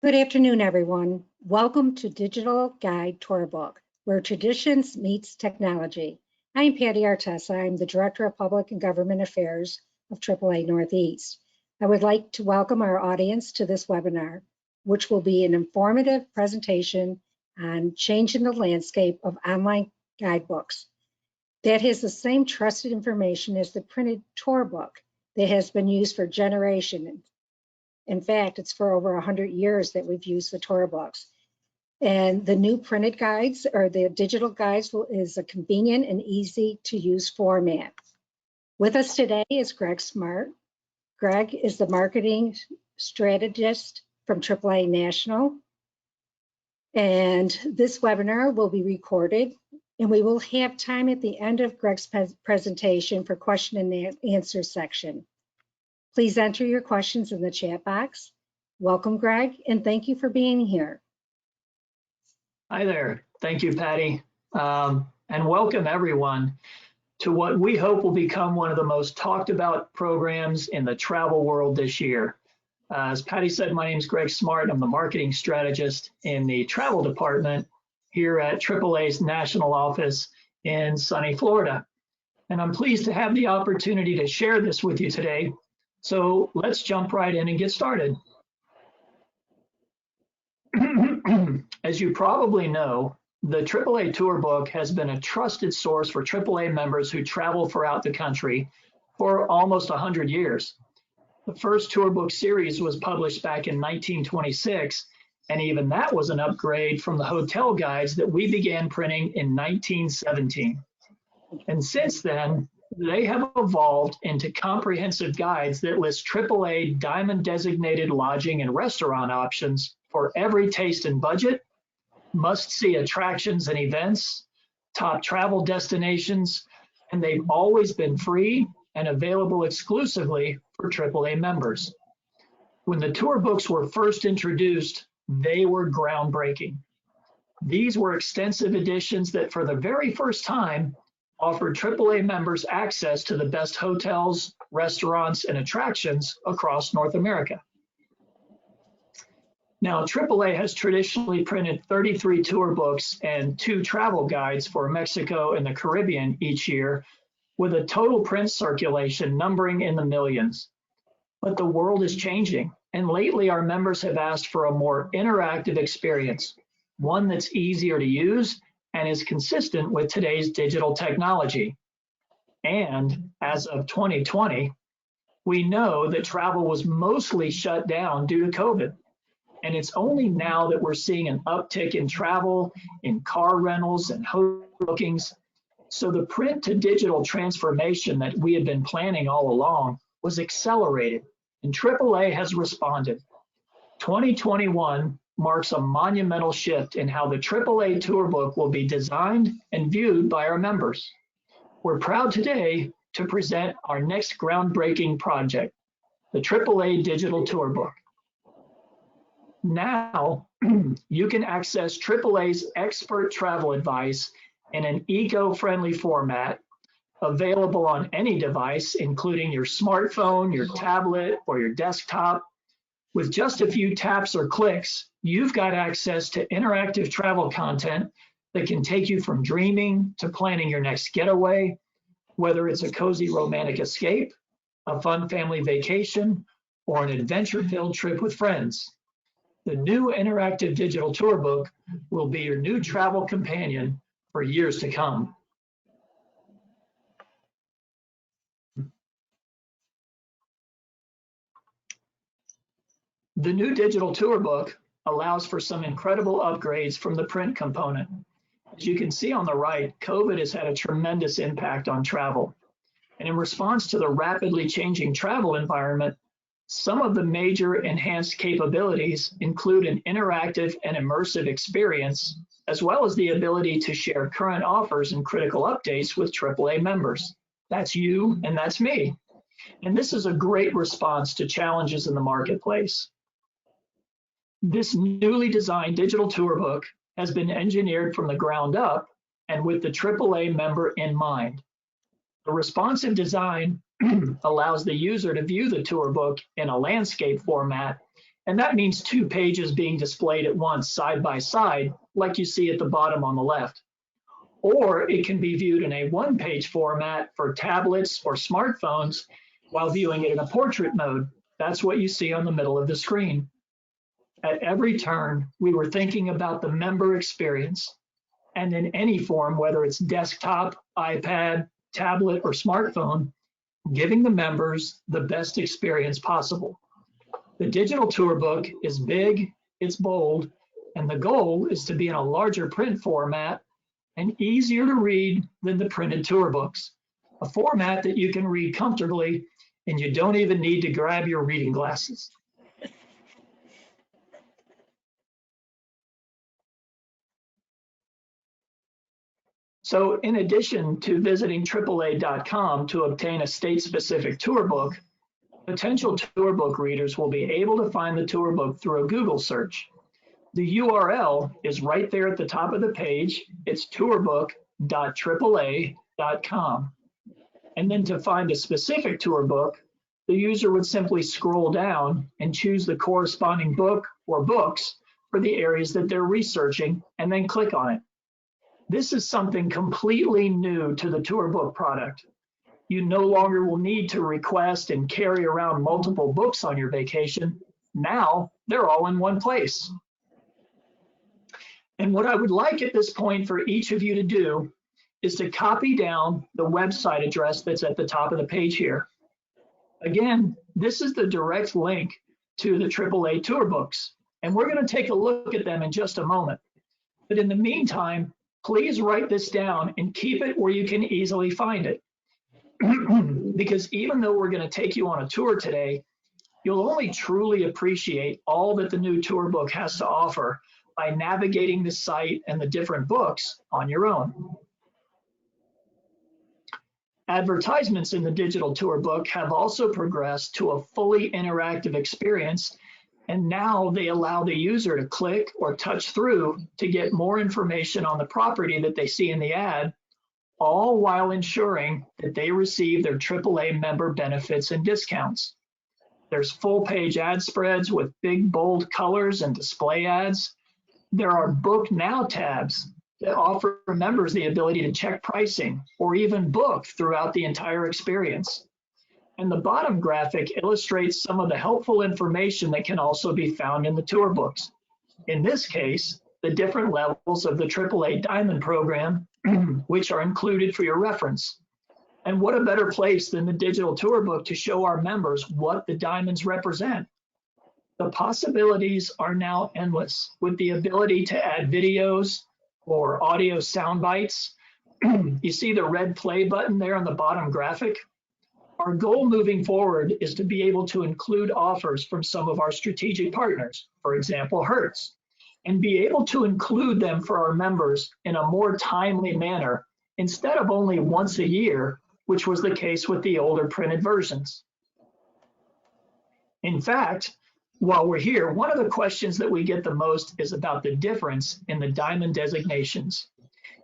Good afternoon, everyone. Welcome to Digital Guide TourBook, where traditions meets technology. I'm Patty Artessa. I'm the Director of Public and Government Affairs of AAA Northeast. I would like to welcome our audience to this webinar, which will be an informative presentation on changing the landscape of online guidebooks that has the same trusted information as the printed tour book that has been used for generations. In fact, it's for over 100 years that we've used the tour books. And the new printed guides or the digital guides is a convenient and easy to use format. With us today is Greg Smart. Greg is the marketing strategist from AAA National. And this webinar will be recorded, and we will have time at the end of Greg's presentation for question and answer section. Please enter your questions in the chat box. Welcome, Greg, and thank you for being here. Hi there. Thank you, Patty. And welcome everyone to what we hope will become one of the most talked about programs in the travel world this year. As Patty said, my name is Greg Smart. I'm the marketing strategist in the travel department here at AAA's national office in sunny Florida. And I'm pleased to have the opportunity to share this with you today. So let's jump right in and get started. As you probably know, the AAA TourBook has been a trusted source for AAA members who travel throughout the country for almost 100 years. The first TourBook series was published back in 1926, and even that was an upgrade from the hotel guides that we began printing in 1917. And since then, they have evolved into comprehensive guides that list AAA diamond designated lodging and restaurant options for every taste and budget, must-see attractions and events, top travel destinations, and they've always been free and available exclusively for AAA members. When the tour books were first introduced, they were groundbreaking. These were extensive editions that for the very first time offered AAA members access to the best hotels, restaurants, and attractions across North America. Now, AAA has traditionally printed 33 tour books and 2 travel guides for Mexico and the Caribbean each year, with a total print circulation numbering in the millions. But the world is changing, and lately our members have asked for a more interactive experience, one that's easier to use and is consistent with today's digital technology. And as of 2020, we know that travel was mostly shut down due to COVID. And it's only now that we're seeing an uptick in travel, in car rentals and hotel bookings. So the print to digital transformation that we had been planning all along was accelerated, and AAA has responded. 2021 marks a monumental shift in how the AAA TourBook will be designed and viewed by our members. We're proud today to present our next groundbreaking project, the AAA Digital TourBook. Now, you can access AAA's expert travel advice in an eco-friendly format, available on any device, including your smartphone, your tablet, or your desktop. With just a few taps or clicks, you've got access to interactive travel content that can take you from dreaming to planning your next getaway, whether it's a cozy romantic escape, a fun family vacation, or an adventure-filled trip with friends. The new interactive digital tour book will be your new travel companion for years to come. The new digital tour book allows for some incredible upgrades from the print component. As you can see on the right, COVID has had a tremendous impact on travel. And in response to the rapidly changing travel environment, some of the major enhanced capabilities include an interactive and immersive experience, as well as the ability to share current offers and critical updates with AAA members. That's you and that's me. And this is a great response to challenges in the marketplace. This newly designed digital tour book has been engineered from the ground up and with the AAA member in mind. The responsive design allows the user to view the tour book in a landscape format And that means 2 pages being displayed at once side by side, like you see at the bottom on the left. Or it can be viewed in a 1-page format for tablets or smartphones while viewing it in a portrait mode. That's what you see on the middle of the screen. At every turn, we were thinking about the member experience, and in any form, whether it's desktop, iPad, tablet, or smartphone, giving the members the best experience possible. The digital tour book is big, it's bold, and the goal is to be in a larger print format and easier to read than the printed tour books, a format that you can read comfortably and you don't even need to grab your reading glasses. So in addition to visiting AAA.com to obtain a state-specific tour book, potential tour book readers will be able to find the tour book through a Google search. The URL is right there at the top of the page. It's tourbook.aaa.com. And then to find a specific tour book, the user would simply scroll down and choose the corresponding book or books for the areas that they're researching and then click on it. This is something completely new to the tour book product. You no longer will need to request and carry around multiple books on your vacation. Now they're all in one place. And what I would like at this point for each of you to do is to copy down the website address that's at the top of the page here. Again, this is the direct link to the AAA tour books, and we're going to take a look at them in just a moment. But in the meantime, please write this down and keep it where you can easily find it. Because even though we're going to take you on a tour today, you'll only truly appreciate all that the new tour book has to offer by navigating the site and the different books on your own. Advertisements in the digital tour book have also progressed to a fully interactive experience, and now they allow the user to click or touch through to get more information on the property that they see in the ad, all while ensuring that they receive their AAA member benefits and discounts. There's full-page ad spreads with big, bold colors and display ads. There are Book Now tabs that offer members the ability to check pricing or even book throughout the entire experience. And the bottom graphic illustrates some of the helpful information that can also be found in the tour books. In this case, the different levels of the AAA Diamond program, which are included for your reference. And what a better place than the digital tour book to show our members what the diamonds represent. The possibilities are now endless, with the ability to add videos or audio sound bites. You see the red play button there on the bottom graphic? Our goal moving forward is to be able to include offers from some of our strategic partners, for example, Hertz, and be able to include them for our members in a more timely manner instead of only once a year, which was the case with the older printed versions. In fact, while we're here, one of the questions that we get the most is about the difference in the diamond designations.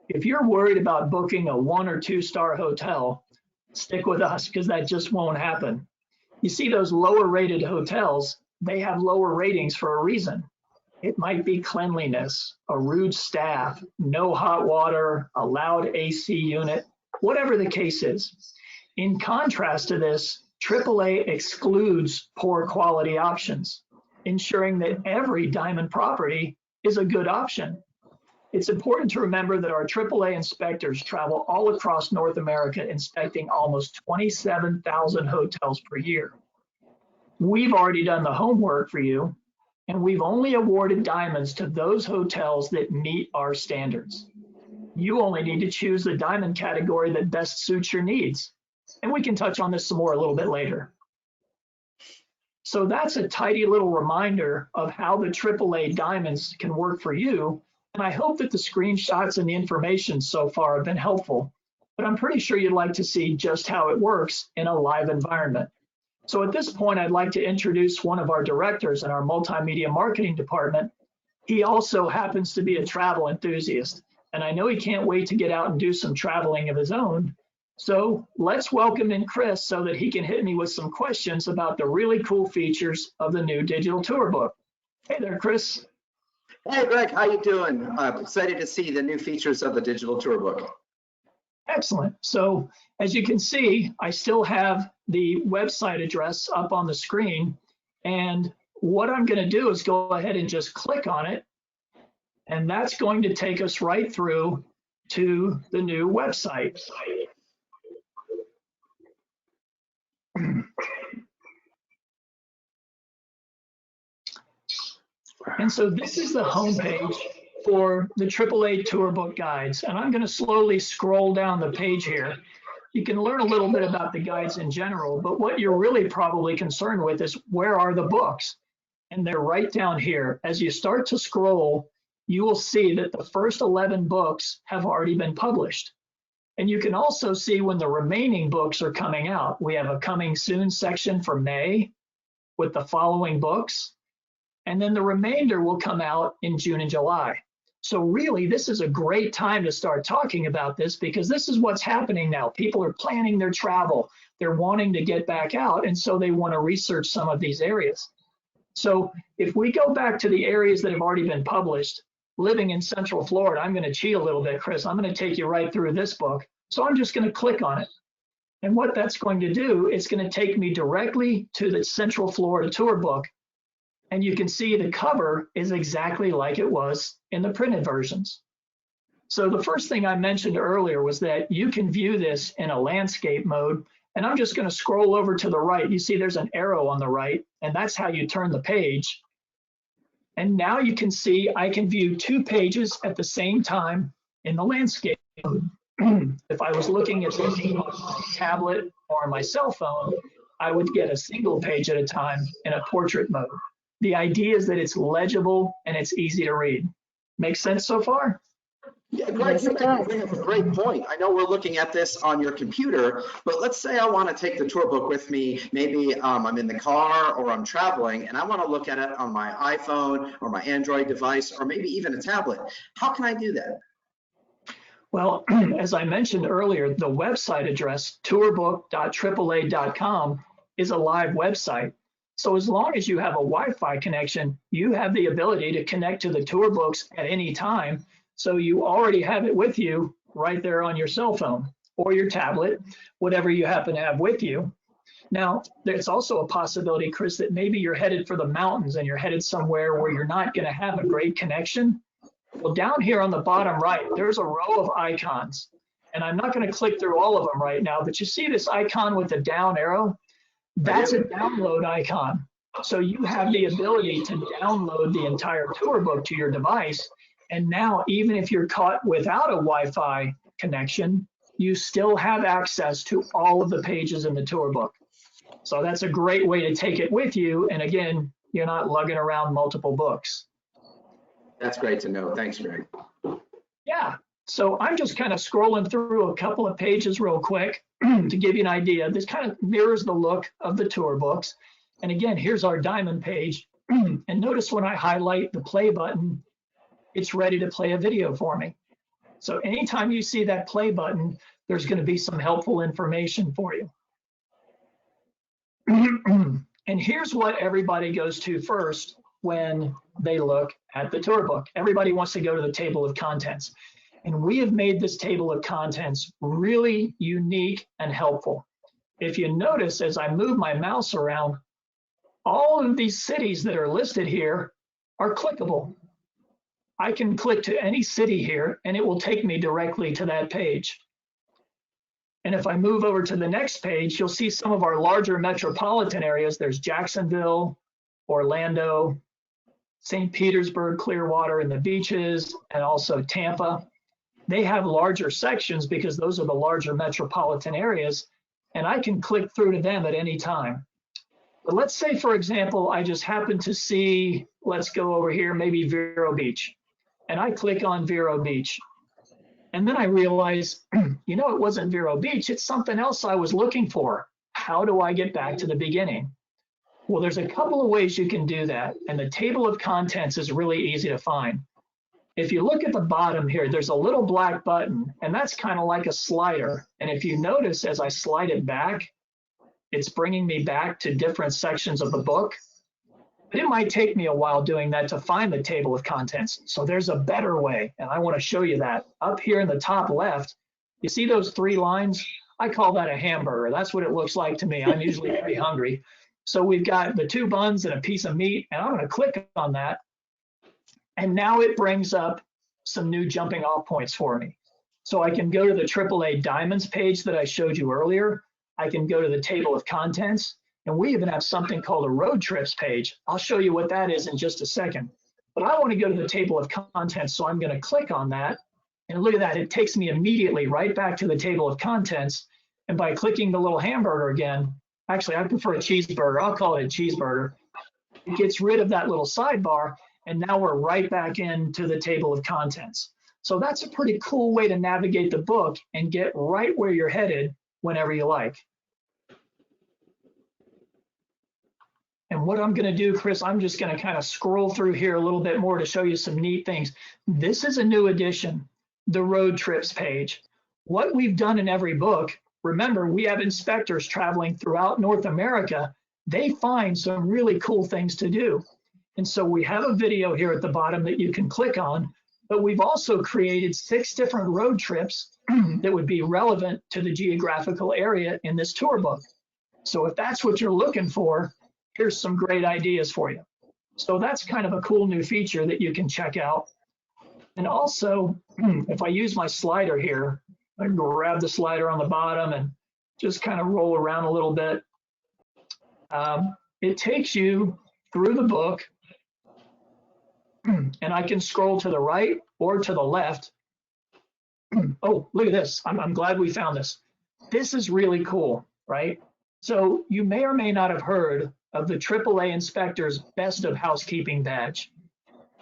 If you're worried about booking a 1 or 2 star hotel, stick with us because that just won't happen. You see those lower rated hotels, they have lower ratings for a reason. It might be cleanliness, a rude staff, no hot water, a loud AC unit, whatever the case is. In contrast to this, AAA excludes poor quality options, ensuring that every diamond property is a good option. It's important to remember that our AAA inspectors travel all across North America inspecting almost 27,000 hotels per year. We've already done the homework for you, and we've only awarded diamonds to those hotels that meet our standards. You only need to choose the diamond category that best suits your needs. And we can touch on this some more a little bit later. So that's a tidy little reminder of how the AAA diamonds can work for you. And I hope that the screenshots and the information so far have been helpful, but I'm pretty sure you'd like to see just how it works in a live environment. So at this point, I'd like to introduce one of our directors in our multimedia marketing department. He also happens to be a travel enthusiast, and I know he can't wait to get out and do some traveling of his own. So let's welcome in Chris so that he can hit me with some questions about the really cool features of the new Digital TourBook. Hey there, Chris. Hey, Greg, how you doing? I'm excited to see the new features of the Digital TourBook. Excellent. So as you can see, I still have the website address up on the screen. And what I'm going to do is go ahead and just click on it. And that's going to take us right through to the new website. And so this is the homepage for the AAA TourBook Guides. And I'm going to slowly scroll down the page here. You can learn a little bit about the guides in general, but what you're really probably concerned with is where are the books? And they're right down here. As you start to scroll, you will see that the first 11 books have already been published. And you can also see when the remaining books are coming out. We have a coming soon section for May with the following books. And then the remainder will come out in June and July. So really, this is a great time to start talking about this because this is what's happening now. People are planning their travel. They're wanting to get back out, and so they want to research some of these areas. So if we go back to the areas that have already been published, living in Central Florida, I'm going to cheat a little bit, Chris. I'm going to take you right through this book. So I'm just going to click on it. And what that's going to do is going to take me directly to the Central Florida Tour book. And you can see the cover is exactly like it was in the printed versions. So the first thing I mentioned earlier was that you can view this in a landscape mode. And I'm just going to scroll over to the right. You see there's an arrow on the right, and that's how you turn the page. And now you can see I can view 2 pages at the same time in the landscape mode. If I was looking at something on my tablet or on my cell phone, I would get a single page at a time in a portrait mode. The idea is that it's legible and it's easy to read. Make sense so far? Yeah, Greg, you bring up a great point. I know we're looking at this on your computer, but let's say I want to take the tour book with me. Maybe I'm in the car or I'm traveling and I want to look at it on my iPhone or my Android device or maybe even a tablet. How can I do that? Well, as I mentioned earlier, the website address, tourbook.aaa.com, is a live website. So as long as you have a Wi-Fi connection, you have the ability to connect to the tour books at any time. So you already have it with you right there on your cell phone or your tablet, whatever you happen to have with you. Now, there's also a possibility, Chris, that maybe you're headed for the mountains and you're headed somewhere where you're not going to have a great connection. Well, down here on the bottom right, there's a row of icons. And I'm not going to click through all of them right now, but you see this icon with the down arrow? That's a download icon. So you have the ability to download the entire tour book to your device. And now, even if you're caught without a Wi-Fi connection, you still have access to all of the pages in the tour book. So that's a great way to take it with you. And again, you're not lugging around multiple books. That's great to know. Thanks, Greg. Yeah. So I'm just kind of scrolling through a couple of pages real quick to give you an idea. This kind of mirrors the look of the tour books. And again, here's our diamond page. And notice when I highlight the play button, it's ready to play a video for me. So anytime you see that play button, there's going to be some helpful information for you. And here's what everybody goes to first when they look at the tour book. Everybody wants to go to the table of contents. And we have made this table of contents really unique and helpful. If you notice, as I move my mouse around, all of these cities that are listed here are clickable. I can click to any city here and it will take me directly to that page. And if I move over to the next page, you'll see some of our larger metropolitan areas. There's Jacksonville, Orlando, St. Petersburg, Clearwater, and the beaches, and also Tampa. They have larger sections because those are the larger metropolitan areas, and I can click through to them at any time. But let's say, for example, I just happen to see, let's go over here, maybe Vero Beach. And I click on Vero Beach. And then I realize, you know, it wasn't Vero Beach, it's something else I was looking for. How do I get back to the beginning? Well, there's a couple of ways you can do that. And the table of contents is really easy to find. if you look at the bottom here, there's a little black button, and that's kind of like a slider. And if you notice, as I slide it back, it's bringing me back to different sections of the book. But it might take me a while doing that to find the table of contents. So there's a better way, and I want to show you that. Up here in the top left, you see those 3 lines? I call that a hamburger. That's what it looks like to me. I'm usually pretty hungry. So we've got the 2 buns and a piece of meat, and I'm going to click on that. And now it brings up some new jumping off points for me. So I can go to the AAA Diamonds page that I showed you earlier. I can go to the table of contents, and we even have something called a road trips page. I'll show you what that is in just a second. But I want to go to the table of contents, so I'm going to click on that. And look at that, it takes me immediately right back to the table of contents. And by clicking the little hamburger again, actually I prefer a cheeseburger, I'll call it a cheeseburger. It gets rid of that little sidebar, and now we're right back into the table of contents. So that's a pretty cool way to navigate the book and get right where you're headed whenever you like. And what I'm going to do, Chris, I'm just going to kind of scroll through here a little bit more to show you some neat things. This is a new addition, the road trips page. What we've done in every book, remember, we have inspectors traveling throughout North America. They find some really cool things to do. And so we have a video here at the bottom that you can click on, but we've also created 6 different road trips that would be relevant to the geographical area in this tour book. So if that's what you're looking for, here's some great ideas for you. So that's kind of a cool new feature that you can check out. And also, if I use my slider here, I can grab the slider on the bottom and just kind of roll around a little bit. It takes you through the book, and I can scroll to the right or to the left. Oh, look at this. I'm glad we found this. This is really cool, right? So you may or may not have heard of the AAA Inspector's Best of Housekeeping badge.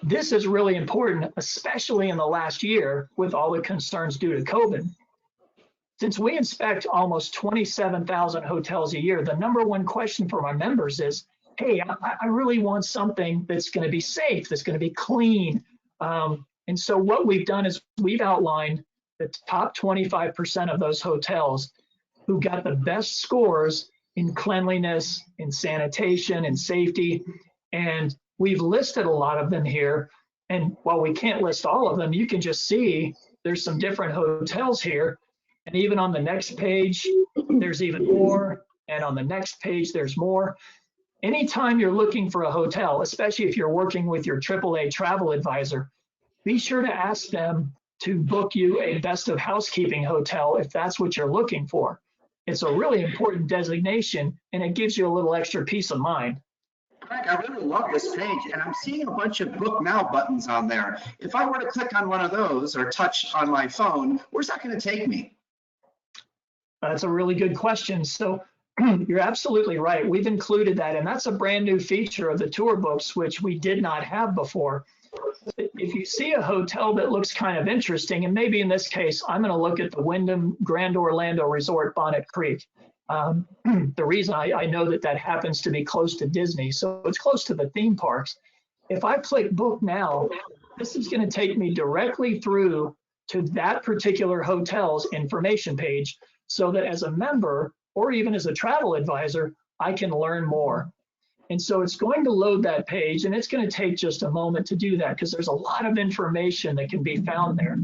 This is really important, especially in the last year with all the concerns due to COVID. Since we inspect almost 27,000 hotels a year, the #1 question from our members is, hey, I really want something that's going to be safe, that's going to be clean. And so what we've done is we've outlined the top 25% of those hotels who got the best scores in cleanliness, in sanitation, and safety. And we've listed a lot of them here. And while we can't list all of them, you can just see there's some different hotels here. And even on the next page, there's even more. And on the next page, there's more. Anytime you're looking for a hotel, especially if you're working with your AAA Travel Advisor, be sure to ask them to book you a Best of Housekeeping hotel if that's what you're looking for. It's a really important designation, and it gives you a little extra peace of mind. Greg, I really love this page, and I'm seeing a bunch of book now buttons on there. If I were to click on one of those or touch on my phone, where's that going to take me? That's a really good question. So you're absolutely right. We've included that, and that's a brand new feature of the tour books, which we did not have before. If you see a hotel that looks kind of interesting, and maybe in this case, I'm going to look at the Wyndham Grand Orlando Resort Bonnet Creek. The reason I know that happens to be close to Disney, so it's close to the theme parks. If I click book now, this is going to take me directly through to that particular hotel's information page, so that as a member or even as a travel advisor, I can learn more. And so it's going to load that page, and it's going to take just a moment to do that because there's a lot of information that can be found there.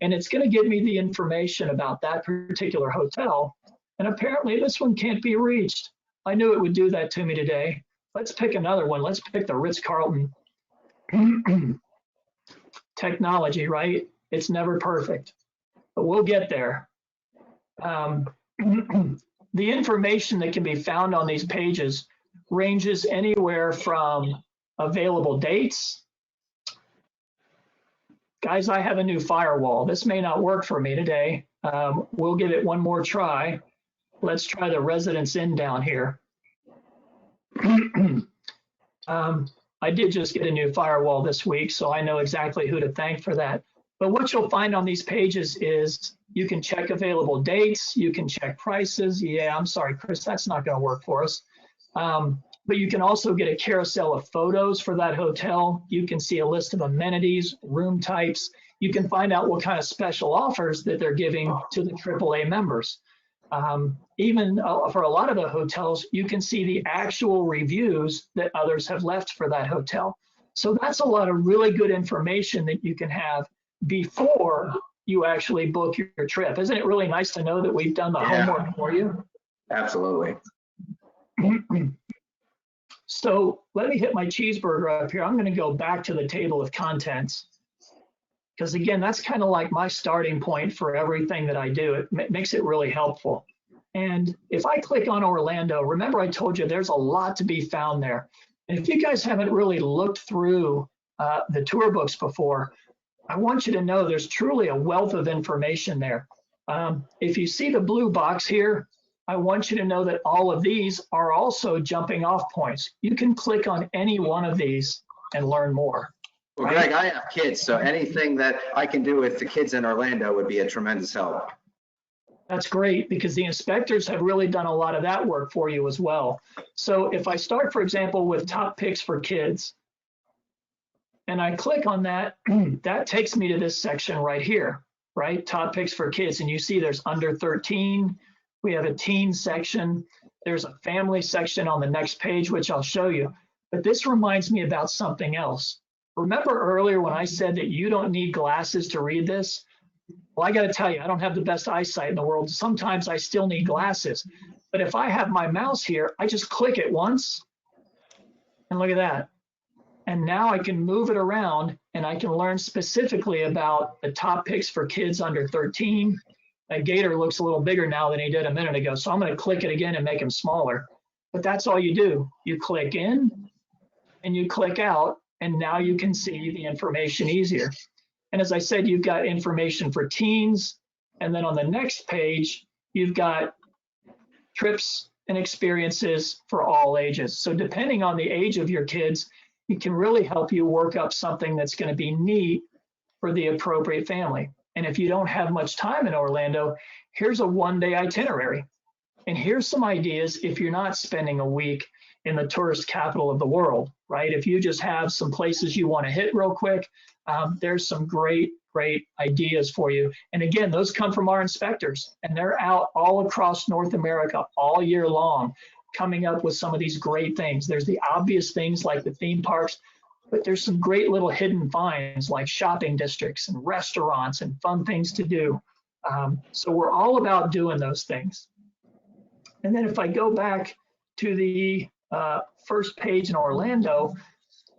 And it's going to give me the information about that particular hotel. And apparently this one can't be reached. I knew it would do that to me today. Let's pick another one. Let's pick the Ritz-Carlton. Technology, right? It's never perfect, but we'll get there. The information that can be found on these pages ranges anywhere from available dates. Guys, I have a new firewall. This may not work for me today. We'll give it one more try. Let's try the Residence Inn down here. I did just get a new firewall this week, so I know exactly who to thank for that. But what you'll find on these pages is you can check available dates, you can check prices. Yeah, I'm sorry, Chris, that's not going to work for us. But you can also get a carousel of photos for that hotel. You can see a list of amenities, room types. You can find out what kind of special offers that they're giving to the AAA members. Even for a lot of the hotels, you can see the actual reviews that others have left for that hotel. So that's a lot of really good information that you can have before you actually book your trip. Isn't it really nice to know that we've done the homework for you? Absolutely. So let me hit my cheeseburger up here. I'm going to go back to the table of contents, because again, that's kind of like my starting point for everything that I do. It makes it really helpful. And if I click on Orlando, remember I told you there's a lot to be found there. And if you guys haven't really looked through the tour books before, I want you to know there's truly a wealth of information there. If you see the blue box here, I want you to know that all of these are also jumping off points. You can click on any one of these and learn more. Well, Greg, I have kids, so anything that I can do with the kids in Orlando would be a tremendous help. That's great, because the inspectors have really done a lot of that work for you as well. So if I start, for example, with top picks for kids, and I click on that, that takes me to this section right here, right? Top picks for kids. And you see there's under 13. We have a teen section. There's a family section on the next page, which I'll show you. But this reminds me about something else. Remember earlier when I said that you don't need glasses to read this? Well, I got to tell you, I don't have the best eyesight in the world. Sometimes I still need glasses. But if I have my mouse here, I just click it once, and look at that. And now I can move it around, and I can learn specifically about the top picks for kids under 13. That gator looks a little bigger now than he did a minute ago, so I'm going to click it again and make him smaller. But that's all you do. You click in, and you click out, and now you can see the information easier. And as I said, you've got information for teens, and then on the next page, you've got trips and experiences for all ages. So depending on the age of your kids, it can really help you work up something that's going to be neat for the appropriate family. And if you don't have much time in Orlando, here's a one-day itinerary. And here's some ideas if you're not spending a week in the tourist capital of the world, right? If you just have some places you want to hit real quick, there's some great ideas for you. And again, those come from our inspectors, and they're out all across North America all year long, coming up with some of these great things. There's the obvious things like the theme parks, but there's some great little hidden finds like shopping districts and restaurants and fun things to do. So we're all about doing those things. And then if I go back to the first page in Orlando,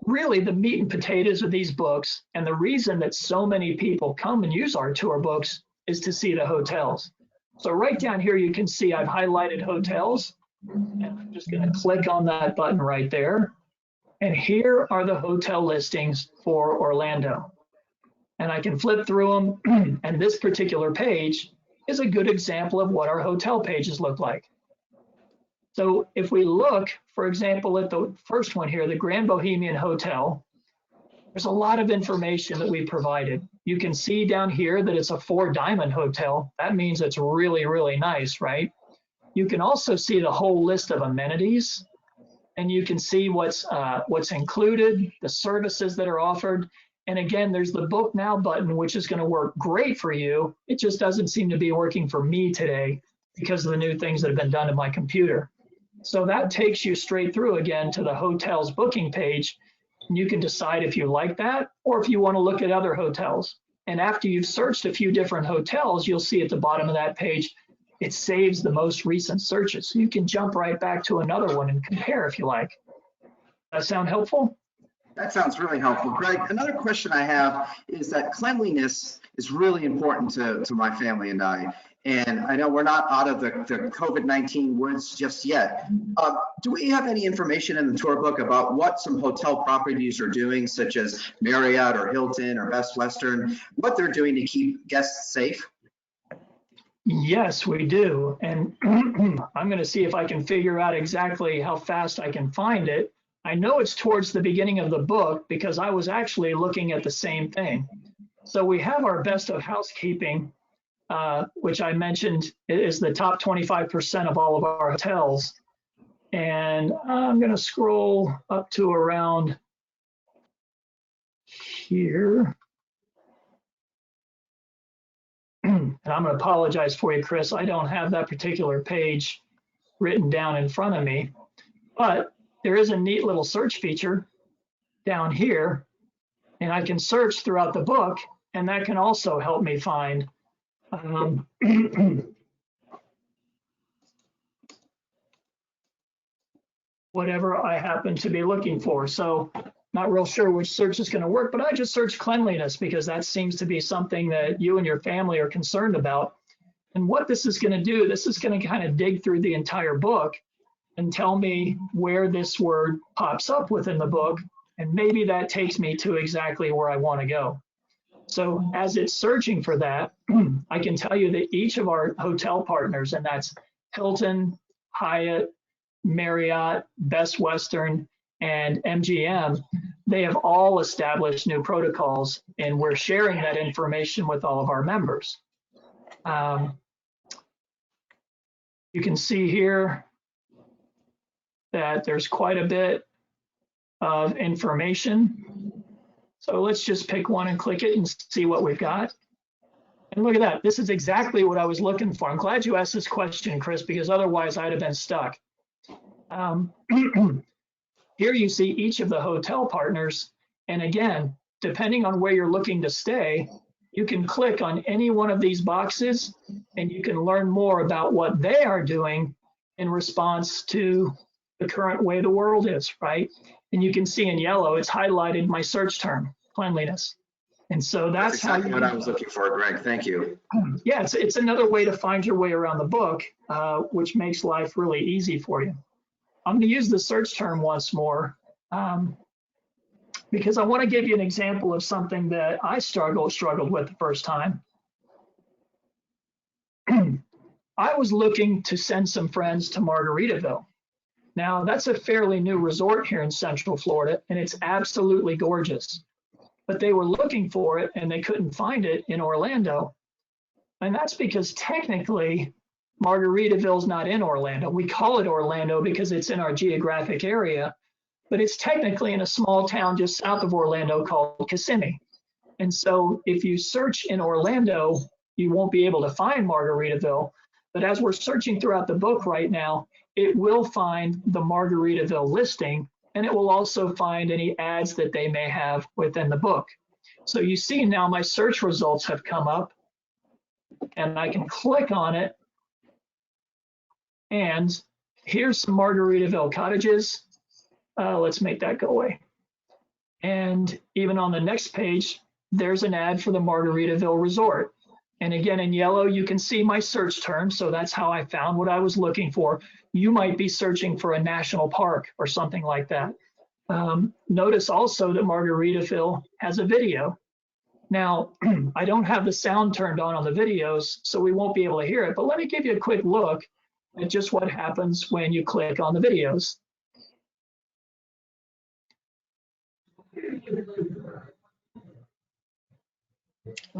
really the meat and potatoes of these books, and the reason that so many people come and use our tour books is to see the hotels. So right down here, you can see I've highlighted hotels, and I'm just going to click on that button right there. And here are the hotel listings for Orlando. And I can flip through them, and this particular page is a good example of what our hotel pages look like. So if we look, for example, at the first one here, the Grand Bohemian Hotel, there's a lot of information that we provided. You can see down here that it's a 4-diamond hotel. That means it's really, really nice, right? You can also see the whole list of amenities, and you can see what's included, the services that are offered. And again, there's the Book Now button, which is going to work great for you. It just doesn't seem to be working for me today because of the new things that have been done to my computer. So that takes you straight through again to the hotel's booking page. And you can decide if you like that or if you want to look at other hotels. And after you've searched a few different hotels, you'll see at the bottom of that page, it saves the most recent searches. So you can jump right back to another one and compare if you like. Does that sound helpful? That sounds really helpful. Greg, another question I have is that cleanliness is really important to my family and I. And I know we're not out of the COVID-19 woods just yet. Do we have any information in the tour book about what some hotel properties are doing, such as Marriott or Hilton or Best Western, what they're doing to keep guests safe? Yes, we do. And I'm going to see if I can figure out exactly how fast I can find it. I know it's towards the beginning of the book because I was actually looking at the same thing. So we have our best of housekeeping, which I mentioned is the top 25% of all of our hotels. And I'm going to scroll up to around here. And I'm going to apologize for you, Chris. I don't have that particular page written down in front of me, but there is a neat little search feature down here, and I can search throughout the book, and that can also help me find whatever I happen to be looking for. So not real sure which search is going to work, but I just search cleanliness because that seems to be something that you and your family are concerned about. And what this is going to do, this is going to kind of dig through the entire book and tell me where this word pops up within the book. And maybe that takes me to exactly where I want to go. So as it's searching for that, I can tell you that each of our hotel partners, and that's Hilton, Hyatt, Marriott, Best Western, and MGM, they have all established new protocols, and we're sharing that information with all of our members. You can see here that there's quite a bit of information. So let's just pick one and click it and see what we've got. And look at that. This is exactly what I was looking for. I'm glad you asked this question, Chris, because otherwise I'd have been stuck. Here you see each of the hotel partners. And again, depending on where you're looking to stay, you can click on any one of these boxes and you can learn more about what they are doing in response to the current way the world is, right? And you can see in yellow, it's highlighted my search term, cleanliness. And so that's exactly what I was looking for, Greg. Thank you. Yeah, it's another way to find your way around the book, which makes life really easy for you. I'm going to use the search term once more because I want to give you an example of something that I struggled with the first time. I was looking to send some friends to Margaritaville. Now, that's a fairly new resort here in Central Florida, and it's absolutely gorgeous. But they were looking for it, and they couldn't find it in Orlando. And that's because technically, Margaritaville's not in Orlando. We call it Orlando because it's in our geographic area, but it's technically in a small town just south of Orlando called Kissimmee. And so if you search in Orlando, you won't be able to find Margaritaville. But as we're searching throughout the book right now, it will find the Margaritaville listing, and it will also find any ads that they may have within the book. So you see now my search results have come up, and I can click on it. And here's some Margaritaville cottages. Let's make that go away. And even on the next page, there's an ad for the Margaritaville Resort. And again, in yellow, you can see my search term. So that's how I found what I was looking for. You might be searching for a national park or something like that. Notice also that Margaritaville has a video. Now, I don't have the sound turned on the videos, so we won't be able to hear it. But let me give you a quick look at just what happens when you click on the videos.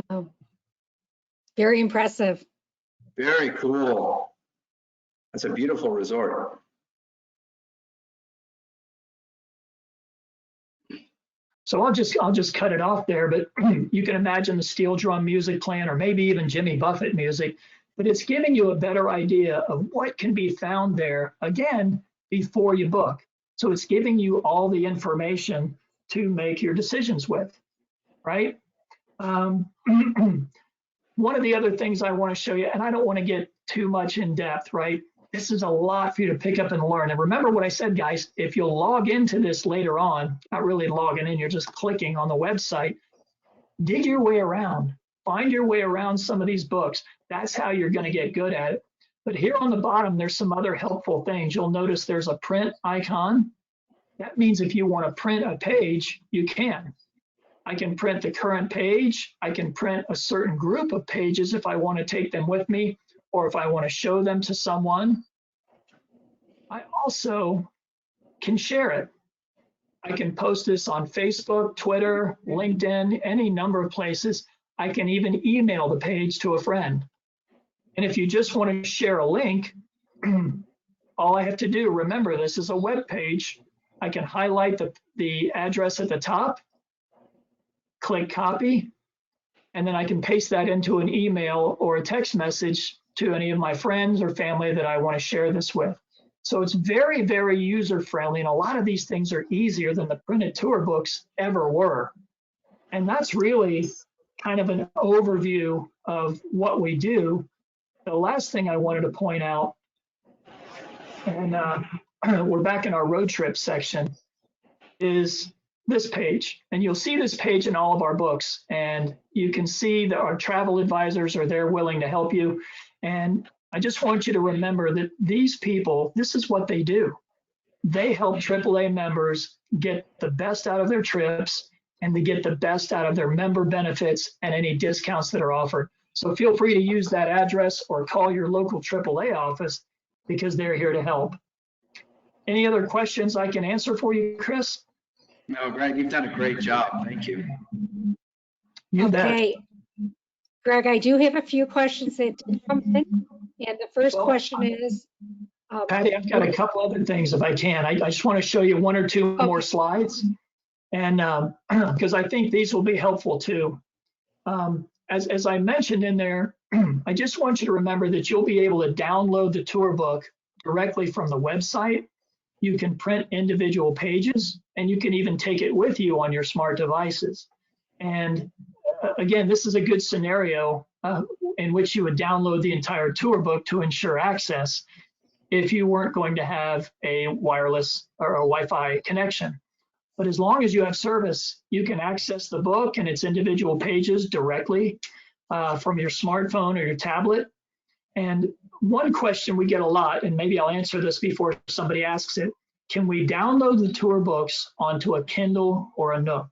Wow. Very impressive. Very cool. That's a beautiful resort. So I'll just cut it off there, but you can imagine the steel drum music playing, or maybe even Jimmy Buffett music, but it's giving you a better idea of what can be found there, again, before you book. So it's giving you all the information to make your decisions with, right? One of the other things I want to show you, and I don't want to get too much in depth, right? This is a lot for you to pick up and learn. And remember what I said, guys, if you'll log into this later on, not really logging in, you're just clicking on the website, dig your way around, find your way around some of these books. That's how you're going to get good at it. But here on the bottom, there's some other helpful things. You'll notice there's a print icon. That means if you want to print a page, you can. I can print the current page. I can print a certain group of pages if I want to take them with me, or if I want to show them to someone. I also can share it. I can post this on Facebook, Twitter, LinkedIn, any number of places. I can even email the page to a friend. And if you just want to share a link, all I have to do, remember, this is a web page. I can highlight the address at the top, click copy, and then I can paste that into an email or a text message to any of my friends or family that I want to share this with. So it's very, very user-friendly, and a lot of these things are easier than the printed tour books ever were. And that's really kind of an overview of what we do. The last thing I wanted to point out, and we're back in our road trip section, is this page. And you'll see this page in all of our books. And you can see that our travel advisors are there willing to help you. And I just want you to remember that these people, this is what they do. They help AAA members get the best out of their trips and to get the best out of their member benefits and any discounts that are offered. So feel free to use that address or call your local AAA office because they're here to help. Any other questions I can answer for you, Chris? No, Greg, you've done a great job. Thank you. You bet. Okay, Greg, I do have a few questions that did come in. And the first question is, Patty, I've got a couple other things if I can. I just want to show you one or two more slides. And because I think these will be helpful too. As I mentioned in there, I just want you to remember that you'll be able to download the tour book directly from the website. You can print individual pages, and you can even take it with you on your smart devices. And again, this is a good scenario in which you would download the entire tour book to ensure access if you weren't going to have a wireless or a Wi-Fi connection. But as long as you have service, you can access the book and its individual pages directly from your smartphone or your tablet. And one question we get a lot, and maybe I'll answer this before somebody asks it, can we download the tour books onto a Kindle or a Nook?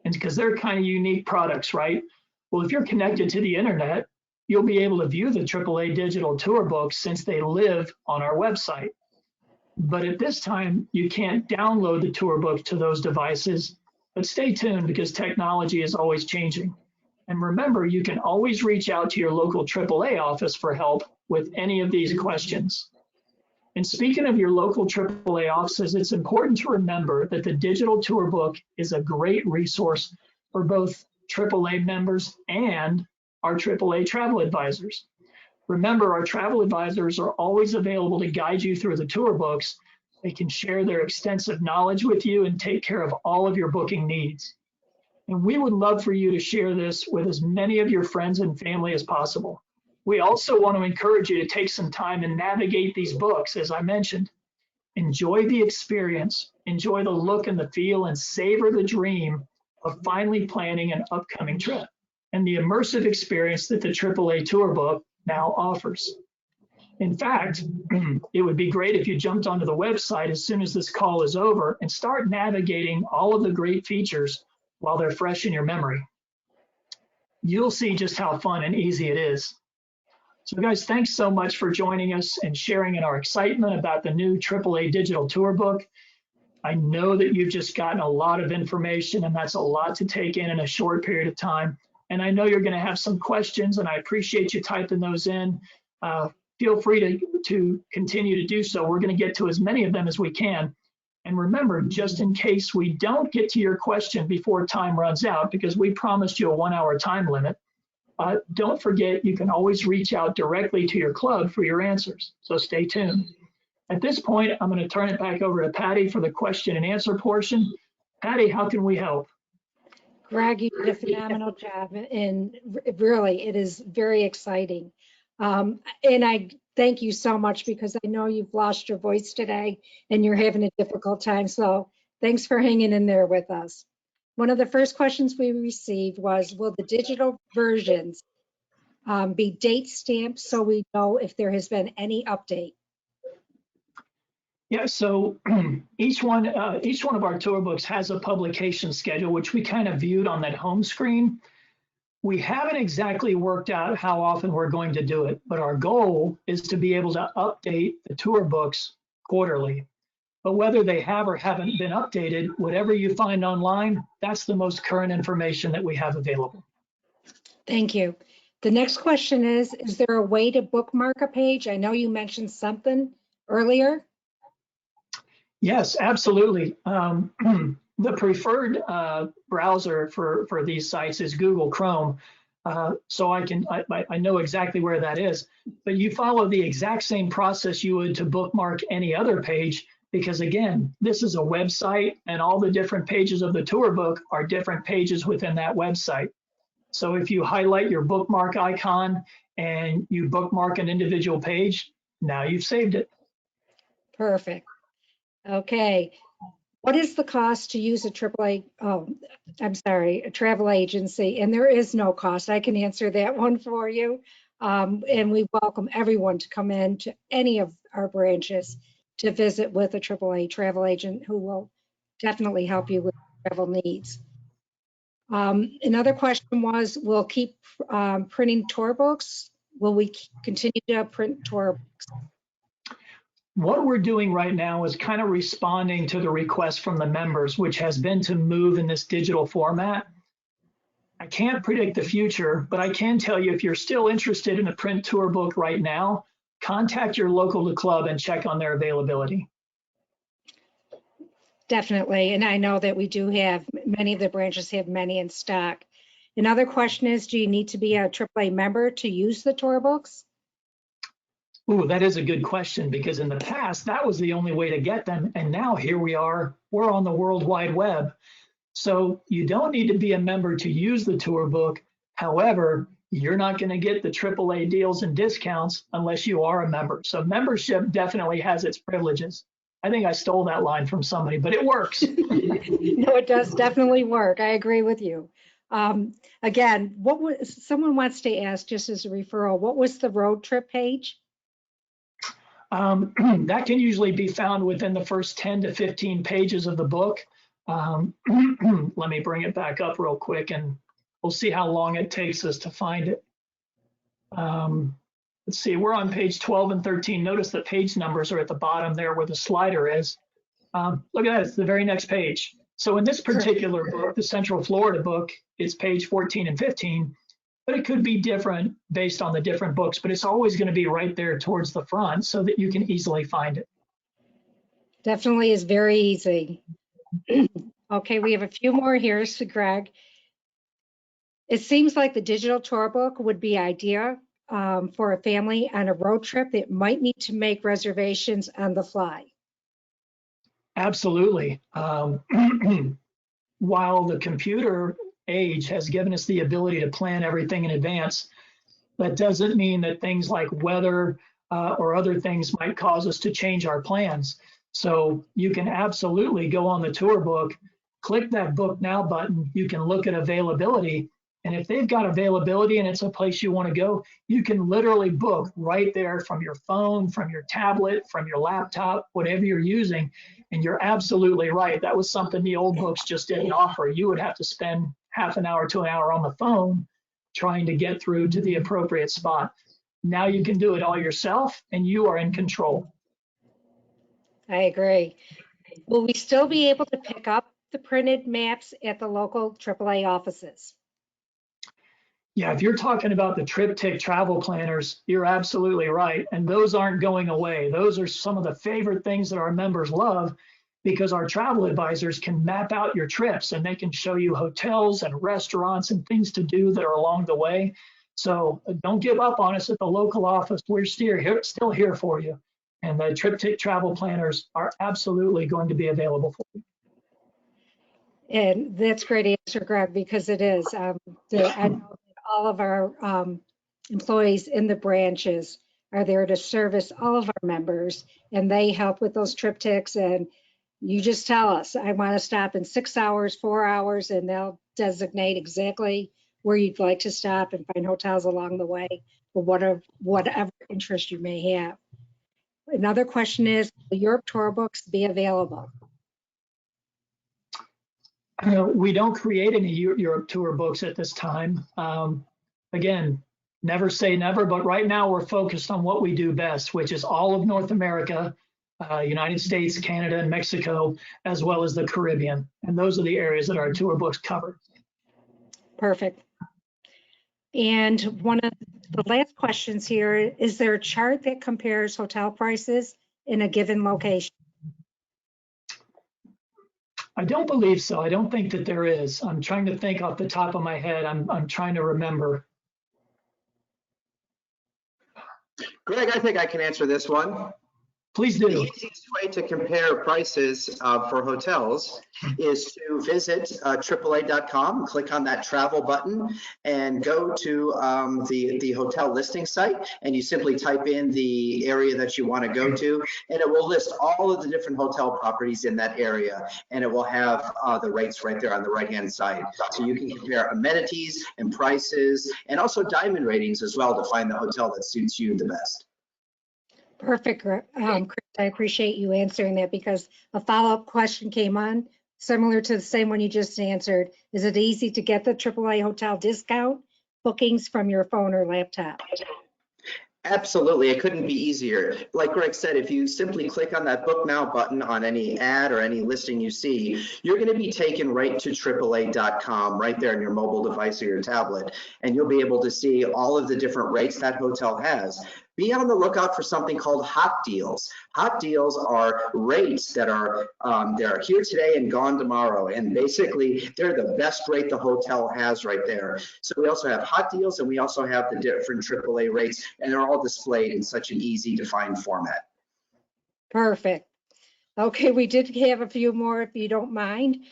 And because they're kind of unique products, right? Well, if you're connected to the internet, you'll be able to view the AAA digital tour books since they live on our website. But at this time, you can't download the tour book to those devices, but stay tuned because technology is always changing. And remember, you can always reach out to your local AAA office for help with any of these questions. And speaking of your local AAA offices, it's important to remember that the digital tour book is a great resource for both AAA members and our AAA travel advisors. Remember, our travel advisors are always available to guide you through the tour books. They can share their extensive knowledge with you and take care of all of your booking needs. And we would love for you to share this with as many of your friends and family as possible. We also want to encourage you to take some time and navigate these books, as I mentioned. Enjoy the experience, enjoy the look and the feel, and savor the dream of finally planning an upcoming trip and the immersive experience that the AAA Tour Book now offers. In fact, it would be great if you jumped onto the website as soon as this call is over and start navigating all of the great features while they're fresh in your memory. You'll see just how fun and easy it is. So guys, thanks so much for joining us and sharing in our excitement about the new AAA Digital Tour Book. I know that you've just gotten a lot of information, and that's a lot to take in a short period of time. And I know you're going to have some questions, and I appreciate you typing those in. Feel free to continue to do so. We're going to get to as many of them as we can. And remember, just in case we don't get to your question before time runs out, because we promised you a 1-hour time limit, don't forget you can always reach out directly to your club for your answers. So stay tuned. At this point, I'm going to turn it back over to Patty for the question and answer portion. Patty, how can we help? Greg, you did a phenomenal job, and really, it is very exciting. And I thank you so much because I know you've lost your voice today and you're having a difficult time. So thanks for hanging in there with us. One of the first questions we received was, will the digital versions be date stamped so we know if there has been any update? Yeah, so each one of our tour books has a publication schedule, which we kind of viewed on that home screen. We haven't exactly worked out how often we're going to do it, but our goal is to be able to update the tour books quarterly. But whether they have or haven't been updated, whatever you find online, that's the most current information that we have available. Thank you. The next question is there a way to bookmark a page? I know you mentioned something, earlier? Yes, absolutely. The preferred browser for these sites is Google Chrome. So I know exactly where that is, but you follow the exact same process you would to bookmark any other page, because again, this is a website and all the different pages of the tour book are different pages within that website. So if you highlight your bookmark icon and you bookmark an individual page, now you've saved it. Perfect. Okay. What is the cost to use a AAA, a travel agency? And there is no cost. I can answer that one for you. And we welcome everyone to come in to any of our branches to visit with a AAA travel agent who will definitely help you with travel needs. Another question was, we'll keep printing tour books. Will we continue to print tour books? What we're doing right now is kind of responding to the request from the members, which has been to move in this digital format. I can't predict the future, but I can tell you, if you're still interested in a print tour book right now, contact your local club and check on their availability. Definitely, and I know that we do have, many of the branches have many in stock. Another question is, do you need to be a AAA member to use the tour books? Ooh, that is a good question, because in the past, that was the only way to get them. And now here we are, we're on the World Wide Web. So you don't need to be a member to use the tour book. However, you're not going to get the AAA deals and discounts unless you are a member. So membership definitely has its privileges. I think I stole that line from somebody, but it works. No, it does definitely work. I agree with you. Again, someone wants to ask, just as a referral, what was the road trip page? That can usually be found within the first 10 to 15 pages of the book. Let me bring it back up real quick and we'll see how long it takes us to find it. Let's see, we're on page 12 and 13. Notice the page numbers are at the bottom there where the slider is. Look at that, it's the very next page. So in this particular book, the Central Florida book, it's page 14 and 15, but it could be different based on the different books, but it's always going to be right there towards the front so that you can easily find it. Definitely is very easy. Okay, we have a few more here, so Greg. It seems like the digital tour book would be ideal for a family on a road trip that might need to make reservations on the fly. Absolutely. While the computer age has given us the ability to plan everything in advance, that doesn't mean that things like weather or other things might cause us to change our plans. So you can absolutely go on the tour book, click that book now button, you can look at availability, and if they've got availability and it's a place you want to go, you can literally book right there from your phone, from your tablet, from your laptop, whatever you're using. And you're absolutely right. That was something the old books just didn't offer. You would have to spend half an hour to an hour on the phone trying to get through to the appropriate spot. Now you can do it all yourself and you are in control. I agree. Will we still be able to pick up the printed maps at the local AAA offices? Yeah, if you're talking about the triptych travel planners, you're absolutely right. And those aren't going away. Those are some of the favorite things that our members love, because our travel advisors can map out your trips and they can show you hotels and restaurants and things to do that are along the way. So don't give up on us at the local office. We're still here for you. And the triptych travel planners are absolutely going to be available for you. And that's a great answer, Greg, because it is. I know that all of our employees in the branches are there to service all of our members, and they help with those triptychs. And you just tell us, I want to stop in 6 hours, 4 hours, and they'll designate exactly where you'd like to stop and find hotels along the way for whatever interest you may have. Another question is, will Europe tour books be available? We don't create any Europe tour books at this time. Again, never say never, but right now we're focused on what we do best, which is all of North America, United States, Canada, and Mexico, as well as the Caribbean. And those are the areas that our tour books cover. Perfect. And one of the last questions here, is there a chart that compares hotel prices in a given location? I don't believe so. I don't think that there is. I'm trying to think off the top of my head. I'm trying to remember. Greg, I think I can answer this one. Please The do. easiest way to compare prices for hotels is to visit AAA.com, click on that travel button, and go to the hotel listing site, and you simply type in the area that you want to go to, and it will list all of the different hotel properties in that area, and it will have the rates right there on the right-hand side. So you can compare amenities and prices, and also diamond ratings as well to find the hotel that suits you the best. Perfect, Chris. I appreciate you answering that, because a follow-up question came on similar to the same one you just answered. Is it easy to get the AAA hotel discount bookings from your phone or laptop? Absolutely, it couldn't be easier. Like Greg said, if you simply click on that book now button on any ad or any listing you see, you're going to be taken right to AAA.com right there on your mobile device or your tablet, and you'll be able to see all of the different rates that hotel has. Be on the lookout for something called hot deals. Hot deals are rates that are they're here today and gone tomorrow, and basically they're the best rate the hotel has right there. So we also have hot deals, and we also have the different AAA rates, and they're all displayed in such an easy to find format. Perfect. Okay, we did have a few more, if you don't mind.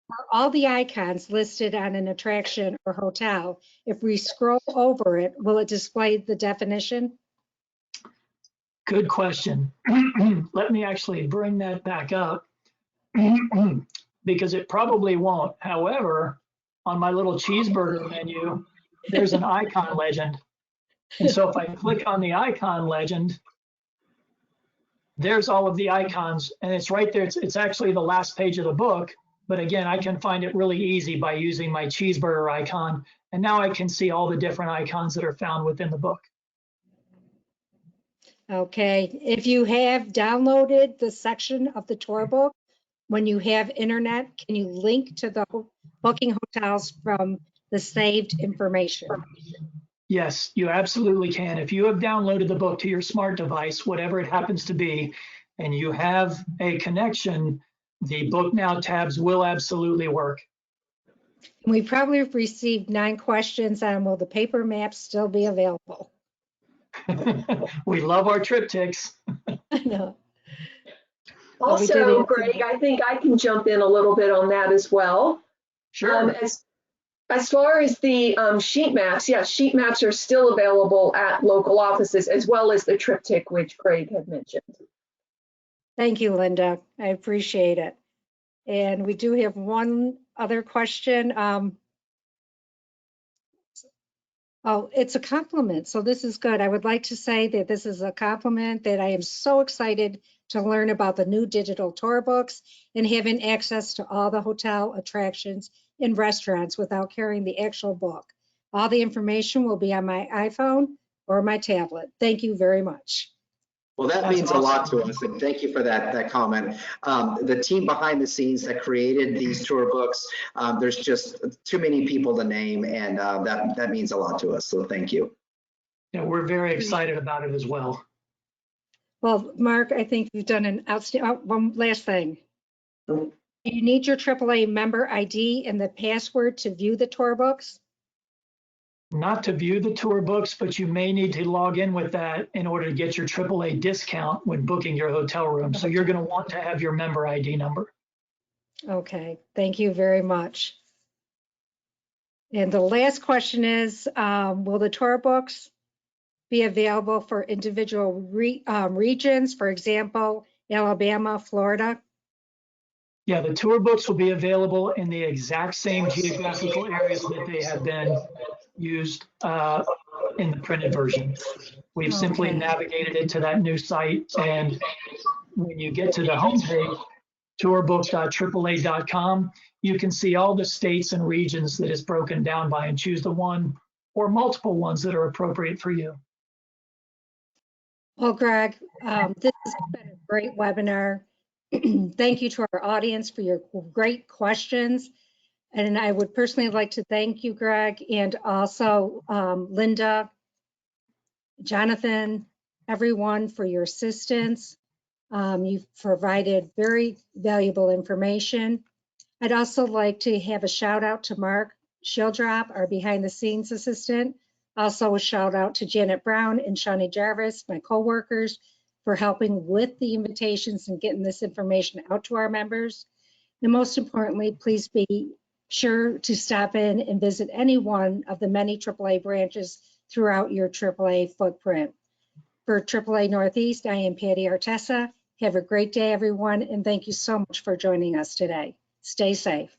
Are all the icons listed on an attraction or hotel, if we scroll over it, will it display the definition? Good question. Let me actually bring that back up because it probably won't. However, on my little cheeseburger menu, there's an icon legend. And so if I click on the icon legend, there's all of the icons, and it's right there. It's actually the last page of the book. But again, I can find it really easy by using my cheeseburger icon. And now I can see all the different icons that are found within the book. Okay, if you have downloaded the section of the tour book, when you have internet, can you link to the booking hotels from the saved information? Yes, you absolutely can. If you have downloaded the book to your smart device, whatever it happens to be, and you have a connection, the Book Now tabs will absolutely work. We probably have received 9 questions on, will the paper maps still be available? We love our triptychs. No. Also, Greg, I think I can jump in a little bit on that as well. Sure. As far as the sheet maps, yes, sheet maps are still available at local offices, as well as the triptych, which Greg had mentioned. Thank you, Linda. I appreciate it. And we do have one other question. Oh, it's a compliment, so this is good. I would like to say that this is a compliment, that I am so excited to learn about the new digital tour books and having access to all the hotel attractions and restaurants without carrying the actual book. All the information will be on my iPhone or my tablet. Thank you very much. Well, that means a lot to us, and thank you for that comment. The team behind the scenes that created these tour books, there's just too many people to name, and that means a lot to us, so thank you. Yeah, we're very excited about it as well. Well, Mark, I think you've done an outstanding, one last thing. You need your AAA member ID and the password to view the tour books? Not to view the tour books, but you may need to log in with that in order to get your AAA discount when booking your hotel room. So you're going to want to have your member ID number. Okay, thank you very much. And the last question is, will the tour books be available for individual regions, for example, Alabama, Florida? Yeah, the tour books will be available in the exact same geographical areas that they have been used in the printed version. We've simply navigated it to that new site, and when you get to the homepage, tourbook.aaa.com, you can see all the states and regions that is broken down by, and choose the one or multiple ones that are appropriate for you. Well, Greg, this has been a great webinar. Thank you to our audience for your great questions. And I would personally like to thank you, Greg, and also Linda, Jonathan, everyone for your assistance. You've provided very valuable information. I'd also like to have a shout out to Mark Shildrop, our behind the scenes assistant. Also a shout out to Janet Brown and Shawnee Jarvis, my co-workers, for helping with the invitations and getting this information out to our members. And most importantly, please be sure to stop in and visit any one of the many AAA branches throughout your AAA footprint. For AAA Northeast, I am Patty Artessa. Have a great day, everyone, and thank you so much for joining us today. Stay safe.